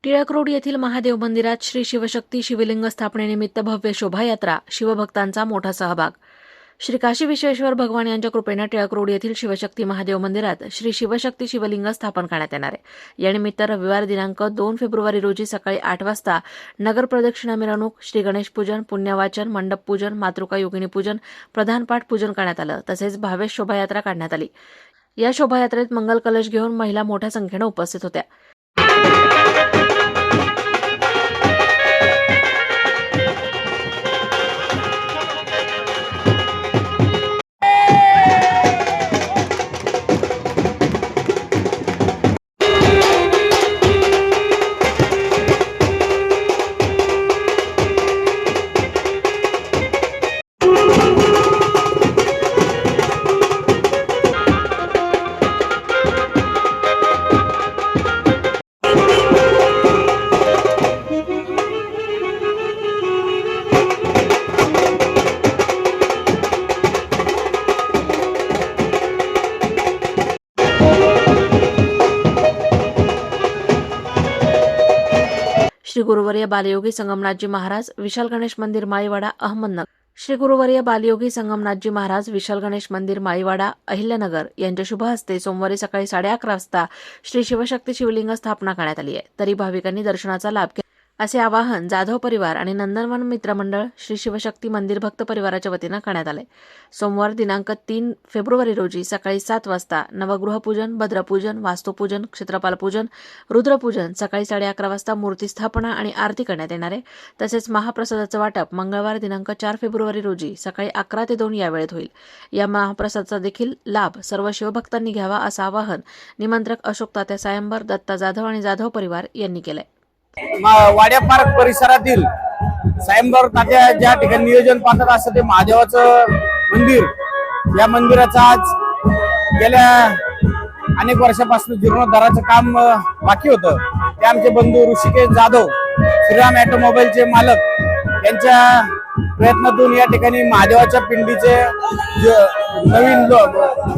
Tilak road येथील महादेव मंदिरात श्री शिवशक्ती शिवलिंग स्थापनेनिमित्त भव्य शोभायात्रा, शिवभक्तांचा मोठा सहभाग. श्री काशी विश्वेश्वर भगवान यांच्या कृपेने टिळक रोड येथील शिवशक्ती महादेव मंदिरात श्री शिवशक्ती शिवलिंग स्थापन करण्यात येणार आहे. यानिमित्त रविवार दिनांक 2 फेब्रुवारी रोजी सकाळी 8 वाजता नगर प्रदक्षिणा मिरवणूक, श्री गणेश पूजन, पुण्यवाचन, मंडप पूजन, मातृका योगिनी पूजन, प्रधानपाठ पूजन करण्यात आलं. तसेच भव्य शोभायात्रा काढण्यात आली. या शोभायात्रेत मंगल कलश घेऊन महिला मोठ्या संख्येने उपस्थित होत्या. श्री गुरुवर्य बालयोगी संगमनाथजी महाराज, विशाल गणेश मंदिर माळीवाडा, अहमदनगर. श्री गुरुवर्य बालयोगी संगमनाथजी महाराज, विशाल गणेश मंदिर माळीवाडा, अहिल्यानगर यांच्या शुभ हस्ते सोमवारी सकाळी 11:30 वाजता श्री शिवशक्ती शिवलिंग स्थापना करण्यात आली आहे. तरी भाविकांनी दर्शनाचा लाभ घ्या असे आवाहन जाधव परिवार आणि नंदनवन मित्रमंडळ श्री शिवशक्ती मंदिर भक्त परिवाराच्या वतीनं करण्यात आले. सोमवार दिनांक 3 फेब्रुवारी रोजी सकाळी 7 वाजता नवगृहपूजन, भद्रपूजन, वास्तुपूजन, क्षेत्रपालपूजन, रुद्रपूजन, सकाळी 11:30 वाजता मूर्ती स्थापना आणि आरती करण्यात येणार आहे. तसेच महाप्रसादाचं वाटप मंगळवार दिनांक 4 फेब्रुवारी रोजी सकाळी 11 ते 2 या वेळेत होईल. या महाप्रसादाचा देखील लाभ सर्व शिवभक्तांनी घ्यावा असं आवाहन निमंत्रक अशोक तात्या सायंबर, दत्ता जाधव आणि जाधव परिवार यांनी केलंय. वाड्या पार्क परिसरातील सायंबर तात्या ज्या ठिकाणी नियोजन पाहतात असं ते महादेवाचं मंदिर, या मंदिराचं आज गेल्या अनेक वर्षापासून जीर्णोद्धाराचं काम बाकी होतं. ते आमचे बंधू ऋषिकेश जाधव, श्रीराम ऑटोमोबाईलचे मालक यांच्या प्रयत्नातून या ठिकाणी महादेवाच्या पिंडीचे नवीन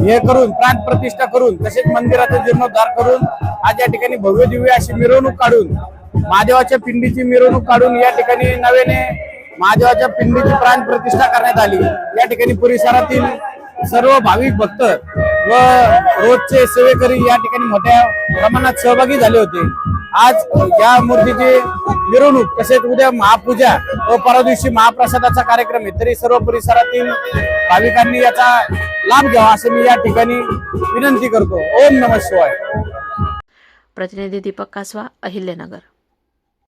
हे करून प्राण प्रतिष्ठा करून तसेच मंदिराचा जीर्णोद्धार करून आज या ठिकाणी भव्य दिव्य अशी मिरवणूक काढून महादेवाच्या पिंडीची मिरवणूक काढून या ठिकाणी नव्याने महादेवाच्या पिंडीची प्राण प्रतिष्ठा करण्यात आली. या ठिकाणी परिसरातील सर्व भाविक भक्त व रोजचे सेवेकरी या ठिकाणी मोठ्या प्रमाणात सहभागी झाले होते. आज या मूर्तीची मिरवणूक तसेच उद्या महापूजा व परवा दिवशी महाप्रसादाचा कार्यक्रम आहे. तरी सर्व परिसरातील भाविकांनी याचा लाभ घ्यावा असे मी या ठिकाणी विनंती करतो. ओम नमः शिवाय. प्रतिनिधी दीपक कासवा, अहिल्यानगर.